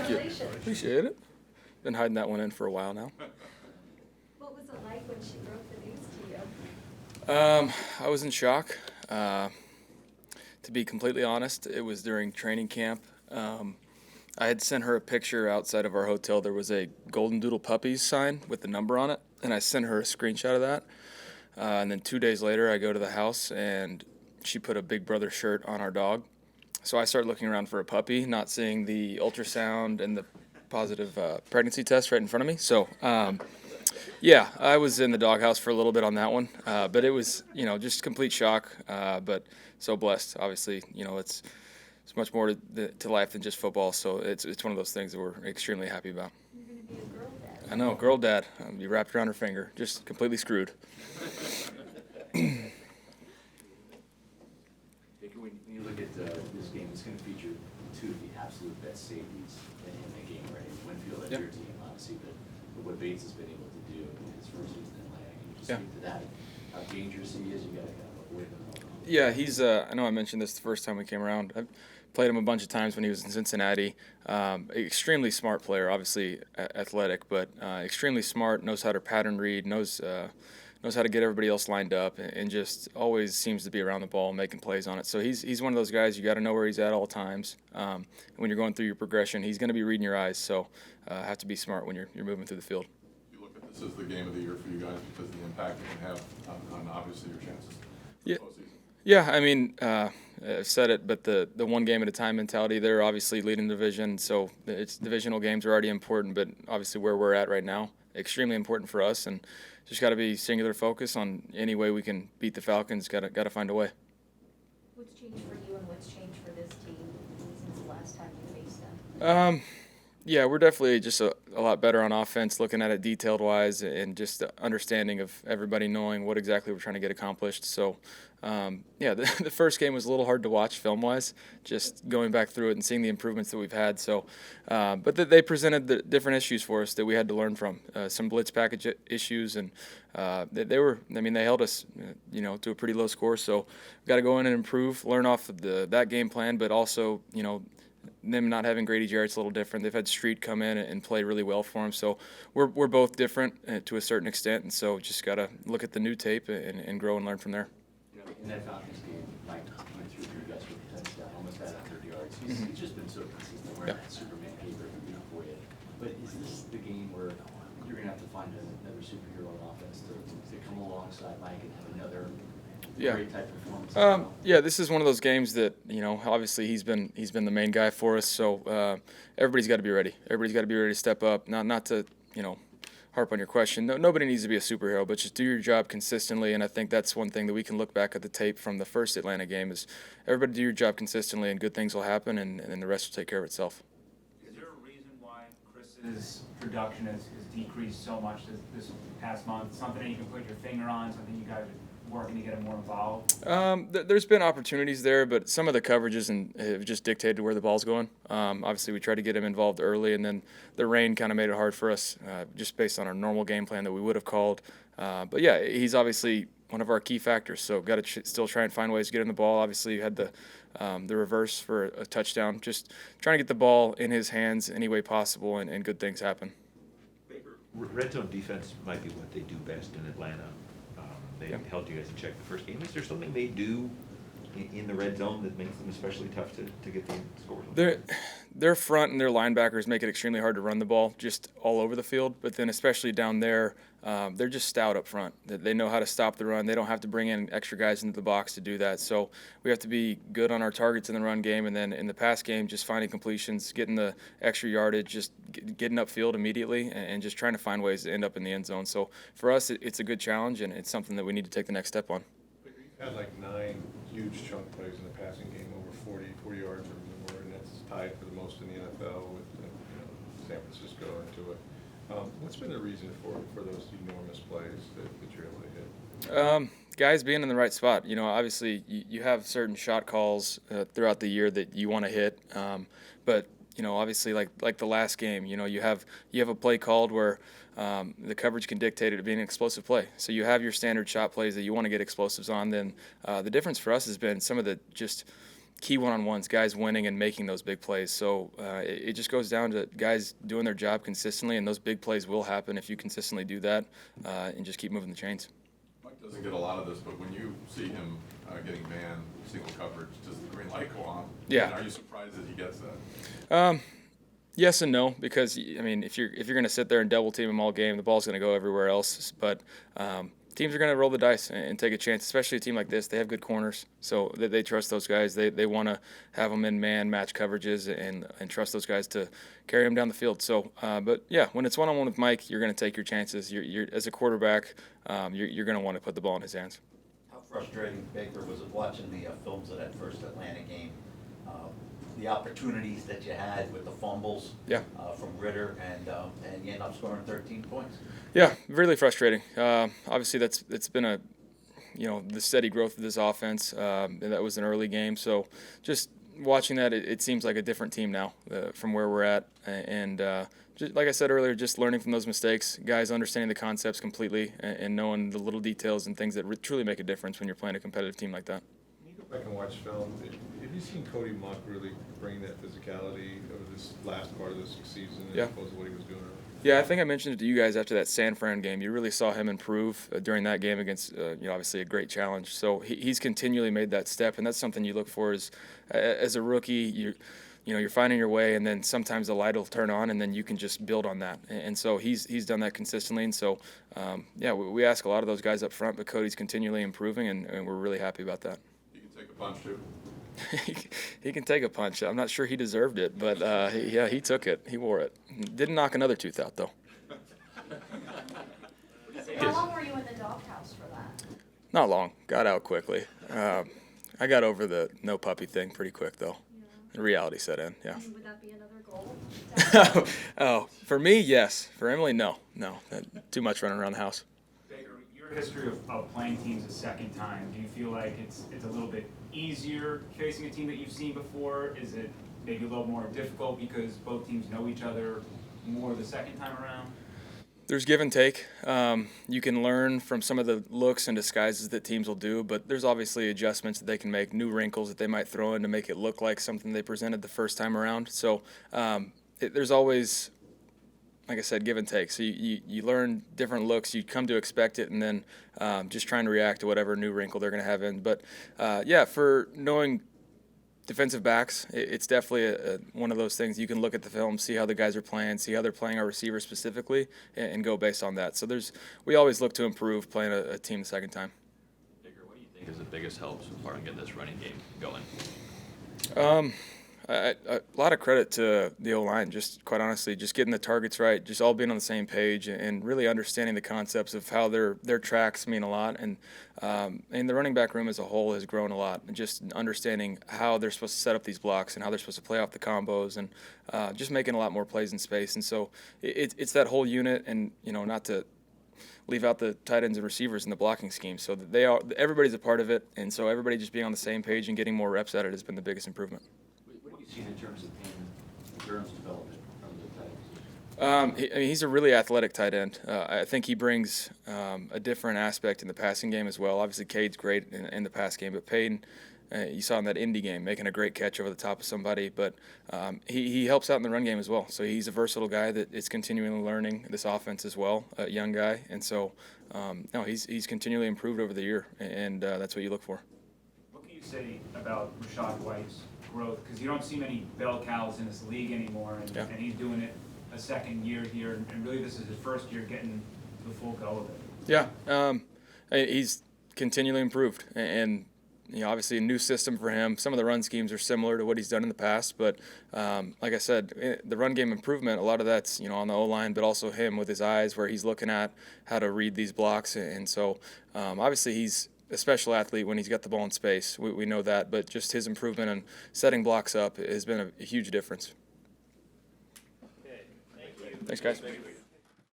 Thank you. Appreciate it. Been hiding that one in for a while now. What was it like when she broke the news to you? I was in shock. To be completely honest, it was during training camp. I had sent her a picture outside of our hotel. There was a Golden Doodle Puppies sign with the number on it, and I sent her a screenshot of that. And then 2 days later, I go to the house, and she put a Big Brother shirt on our dog. So I started looking around for a puppy, not seeing the ultrasound and the positive pregnancy test right in front of me. So, yeah, I was in the doghouse for a little bit on that one, but it was, just complete shock. But so blessed. Obviously, it's much more to life than just football. So it's one of those things that we're extremely happy about. You're going to be a girl dad. I know, girl dad. Be wrapped around her finger, just completely screwed. Baker, when you look at this game, it's going to feature two of the absolute best safeties in the game, right? Winfield at your team, obviously, but what Bates has been able to do in his first season in Atlanta. Can you just speak to that? How dangerous he is? You got to kind of avoid him. Yeah, he's. I know I mentioned this the first time we came around. I've played him a bunch of times when he was in Cincinnati. Extremely smart player, obviously athletic, but extremely smart. Knows how to pattern read. Knows how to get everybody else lined up, and just always seems to be around the ball, making plays on it. So he's one of those guys you got to know where he's at all times. When you're going through your progression, he's going to be reading your eyes. So have to be smart when you're moving through the field. You look at this as the game of the year for you guys because of the impact it can have on obviously your chances. Yeah. Yeah, I mean, I've said it, but the one game at a time mentality, they're obviously leading the division, so it's divisional games are already important, but obviously where we're at right now, extremely important for us, and just got to be singular focus on any way we can beat the Falcons. Got to find a way. What's changed for you and what's changed for this team since the last time you faced them? Yeah, we're definitely just a lot better on offense, looking at it detailed-wise, and just the understanding of everybody knowing what exactly we're trying to get accomplished. So, the first game was a little hard to watch film-wise, just going back through it and seeing the improvements that we've had. So, but they presented the different issues for us that we had to learn from. Some blitz package issues, and they held us, to a pretty low score. So, we've got to go in and improve, learn off of that game plan, but also, them not having Grady Jarrett's a little different. They've had Street come in and play really well for him. So we're both different to a certain extent, and so just got to look at the new tape and grow and learn from there. In that Falcons game, Mike went through for you guys with a touchdown, almost had 100 yards. He's just been so consistent. Wearing that Superman paper for you. But is this the game where you're going to have to find another superhero on offense to come alongside Mike and have another great type of performance? This is one of those games that obviously he's been the main guy for us. So everybody's got to be ready. Everybody's got to be ready to step up. Not to harp on your question. Nobody needs to be a superhero, but just do your job consistently. And I think that's one thing that we can look back at the tape from the first Atlanta game is everybody do your job consistently, and good things will happen, and the rest will take care of itself. Is there a reason why Chris's production has decreased so much this past month? Something that you can put your finger on, something you guys are working to get him more involved? There's been opportunities there, but some of the coverages have just dictated where the ball's going. Obviously, we tried to get him involved early, and then the rain kind of made it hard for us just based on our normal game plan that we would have called. But, yeah, he's obviously one of our key factors, so got to still try and find ways to get him the ball. Obviously, you had the reverse for a touchdown. Just trying to get the ball in his hands any way possible, and good things happen. Red zone defense might be what they do best in Atlanta. They held you guys in check the first game. Is there something they do in the red zone that makes them especially tough to get the scores? Their front and their linebackers make it extremely hard to run the ball just all over the field. But then especially down there, they're just stout up front. They know how to stop the run. They don't have to bring in extra guys into the box to do that. So we have to be good on our targets in the run game. And then in the pass game, just finding completions, getting the extra yardage, just getting upfield immediately, and just trying to find ways to end up in the end zone. So for us, it's a good challenge, and it's something that we need to take the next step on. You've had like 9 huge chunk plays in the passing game, over 40 yards or more, and that's tied for the most in the NFL with San Francisco into it. What's been the reason for those enormous plays that you're able to hit? Guys being in the right spot. Obviously you have certain shot calls throughout the year that you want to hit, but obviously like the last game, you have a play called where the coverage can dictate it being an explosive play. So you have your standard shot plays that you want to get explosives on. Then the difference for us has been some of the just key one-on-ones, guys winning and making those big plays. So it just goes down to guys doing their job consistently, and those big plays will happen if you consistently do that and just keep moving the chains. Mike doesn't get a lot of this, but when you see him getting man, single coverage, does the green light go on? Yeah. And are you surprised that he gets that? Yes and no, because I mean, if you're going to sit there and double team him all game, the ball's going to go everywhere else. But teams are going to roll the dice and take a chance, especially a team like this. They have good corners, so they trust those guys. They want to have them in man match coverages and trust those guys to carry them down the field. So, but yeah, when it's one-on-one with Mike, you're going to take your chances. You're as a quarterback, you're going to want to put the ball in his hands. How frustrating, Baker, was it watching the films of that first Atlanta game? The opportunities that you had with the fumbles from Ritter, and you end up scoring 13 points. Yeah, really frustrating. Obviously, it's been the steady growth of this offense. And that was an early game, so just watching that, it seems like a different team now from where we're at. And just, like I said earlier, just learning from those mistakes, guys understanding the concepts completely and knowing the little details and things that truly make a difference when you're playing a competitive team like that. When you go back and watch film, have you seen Cody Muck really bring that physicality over this last part of this season as opposed to what he was doing earlier? Yeah, I think I mentioned it to you guys after that San Fran game. You really saw him improve during that game against, obviously a great challenge. So he's continually made that step, and that's something you look for as a rookie. You're finding your way, and then sometimes the light will turn on, and then you can just build on that. And so he's done that consistently. And so, we ask a lot of those guys up front, but Cody's continually improving, and we're really happy about that. He can take a punch too. He can take a punch. I'm not sure he deserved it, but he took it. He wore it. Didn't knock another tooth out, though. How long were you in the doghouse for that? Not long. Got out quickly. I got over the no puppy thing pretty quick, though. The reality set in, yeah. And would that be another goal? Oh, for me, yes. For Emily, no. Too much running around the house. Baker, your history of playing teams a second time, do you feel like it's a little bit easier facing a team that you've seen before? Is it maybe a little more difficult because both teams know each other more the second time around? There's give and take. You can learn from some of the looks and disguises that teams will do, but there's obviously adjustments that they can make, new wrinkles that they might throw in to make it look like something they presented the first time around. So there's always, like I said, give and take. So you learn different looks, you come to expect it, and then just trying to react to whatever new wrinkle they're going to have in. But for knowing defensive backs, it's definitely one of those things. You can look at the film, see how the guys are playing, see how they're playing our receivers specifically, and go based on that. So we always look to improve playing a team the second time. Baker, what do you think is the biggest help so far in getting this running game going? A lot of credit to the O-line, just quite honestly, just getting the targets right, just all being on the same page and really understanding the concepts of how their tracks mean a lot. And the running back room as a whole has grown a lot, and just understanding how they're supposed to set up these blocks and how they're supposed to play off the combos, and just making a lot more plays in space. And so it's that whole unit, and not to leave out the tight ends and receivers in the blocking scheme. So everybody's a part of it, and so everybody just being on the same page and getting more reps at it has been the biggest improvement. What have you seen in terms of Durham's development from the tight end? He's a really athletic tight end. I think he brings a different aspect in the passing game as well. Obviously, Cade's great in the pass game, but Payton, you saw in that Indy game, making a great catch over the top of somebody. But he helps out in the run game as well. So he's a versatile guy that is continually learning this offense as well, a young guy. And so, he's continually improved over the year, and that's what you look for. What can you say about Rashad White's growth? Because you don't see many bell cows in this league anymore, and he's doing it a second year here, and really this is his first year getting the full go of it. Yeah, he's continually improved, and obviously a new system for him. Some of the run schemes are similar to what he's done in the past, but like I said, the run game improvement, a lot of that's on the O-line, but also him with his eyes, where he's looking at how to read these blocks, and so obviously he's a special athlete when he's got the ball in space. We know that, but just his improvement and setting blocks up has been a huge difference. Okay, thank you. Thanks, guys.